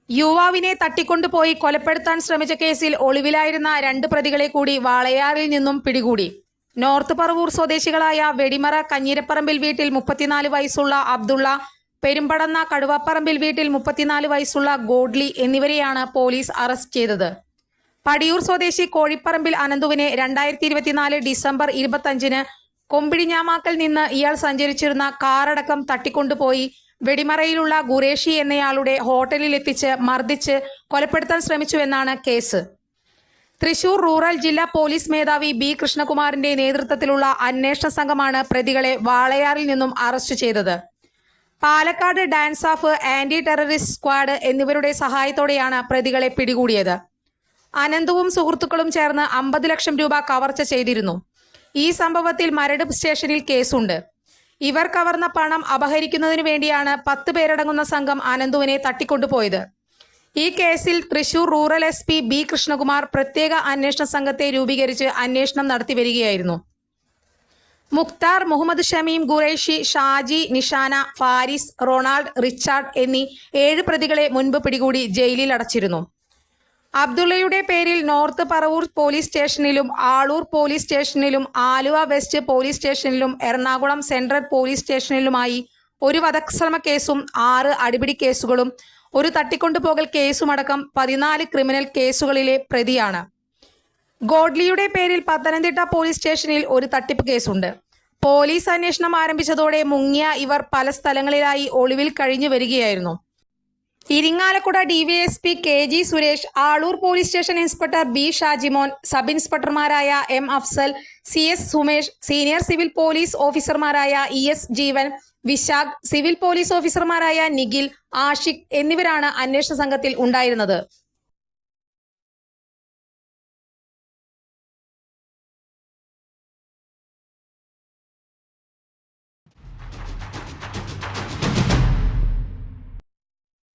യുവാവിനെ തട്ടിക്കൊണ്ടുപോയി കൊലപ്പെടുത്താൻ ശ്രമിച്ച കേസിൽ ഒളിവിലായിരുന്ന 2 പ്രതികളെ കൂടി വാളയാറിൽ നിന്നും പിടികൂടി. നോർത്ത് പറവൂർ സ്വദേശികളായ വെടിമറ കഞ്ഞിരപ്പറമ്പിൽ വീട്ടിൽ 34 വയസ്സുള്ള അബ്ദുള്ള, പെരുമ്പടന്ന കടുവാപ്പറമ്പിൽ വീട്ടിൽ 34 വയസ്സുള്ള ഗോഡ്ലി എന്നിവരെയാണ് പോലീസ് അറസ്റ്റ് ചെയ്തത്. പടിയൂർ സ്വദേശി കോഴിപ്പറമ്പിൽ അനന്തുവിനെ 2024 ഡിസംബർ 25-ന് കൊമ്പിടിഞ്ഞാമാക്കൽ നിന്ന് ഇയാൾ സഞ്ചരിച്ചിരുന്ന കാറടക്കം തട്ടിക്കൊണ്ടുപോയി വെടിമറയിലുള്ള ഖുറേഷി എന്നയാളുടെ ഹോട്ടലിൽ എത്തിച്ച് മർദ്ദിച്ച് കൊലപ്പെടുത്താൻ ശ്രമിച്ചുവെന്നാണ് കേസ്. തൃശൂർ റൂറൽ ജില്ലാ പോലീസ് മേധാവി ബി കൃഷ്ണകുമാറിന്റെ നേതൃത്വത്തിലുള്ള അന്വേഷണ സംഘമാണ് പ്രതികളെ വാളയാറിൽ നിന്നും അറസ്റ്റ് ചെയ്തത്. Palakkad DANSAF anti terrorist squad എന്നിവരുടെ സഹായത്തോടെയാണ് പ്രതികളെ പിടികൂടിയത്. അനന്തുവും സുഹൃത്തുക്കളും ചേർന്ന് 50 ലക്ഷം രൂപ കവർച്ച ചെയ്തിരുന്നു. ഈ സംഭവത്തിൽ മരട് സ്റ്റേഷനിൽ കേസുണ്ട്. ഇവർ കവർന്ന പണം അപഹരിക്കുന്നതിനു വേണ്ടിയാണ് 10 പേരടങ്ങുന്ന സംഘം അനന്തുവിനെ തട്ടിക്കൊണ്ടുപോയത്. ഈ കേസിൽ Thrissur rural SP B Krishnakumar പ്രത്യേക അന്വേഷണ സംഘത്തെ രൂപീകരിച്ച് അന്വേഷണം നടത്തി വരികയായിരുന്നു. മുക്താർ, മുഹമ്മദ് ഷമീം, ഖുറേഷി, ഷാജി, നിഷാന, ഫാരിസ്, റൊണാൾഡ്, റിച്ചാർഡ് എന്നീ 7 പ്രതികളെ മുൻപ് പിടികൂടി ജയിലിൽ അടച്ചിരുന്നു. അബ്ദുള്ളയുടെ പേരിൽ നോർത്ത് പറവൂർ പോലീസ് സ്റ്റേഷനിലും ആളൂർ പോലീസ് സ്റ്റേഷനിലും ആലുവ വെസ്റ്റ് പോലീസ് സ്റ്റേഷനിലും എറണാകുളം സെൻട്രൽ പോലീസ് സ്റ്റേഷനിലുമായി ഒരു വധശ്രമ കേസും 6 അടിപിടി കേസുകളും ഒരു തട്ടിക്കൊണ്ടുപോകൽ കേസുമടക്കം 14 ക്രിമിനൽ കേസുകളിലെ പ്രതിയാണ്. ഗോഡ്ലിയുടെ പേരിൽ പത്തനംതിട്ട പോലീസ് സ്റ്റേഷനിൽ ഒരു തട്ടിപ്പ് കേസുണ്ട്. പോലീസ് അന്വേഷണം ആരംഭിച്ചതോടെ മുങ്ങിയ ഇവർ പല സ്ഥലങ്ങളിലായി ഒളിവിൽ കഴിഞ്ഞു വരികയായിരുന്നു. Irinjalakuda DYSP KG Suresh, Aloor police station inspector B Shajimon, sub ഇൻസ്പെക്ടർമാരായ M Afsal, CS Sumesh, senior civil police ഓഫീസർമാരായ ES Jeevan, Vishakh, civil police ഓഫീസർമാരായ നിഖിൽ, ആഷിഖ് എന്നിവരാണ് അന്വേഷണ സംഘത്തിൽ ഉണ്ടായിരുന്നത്.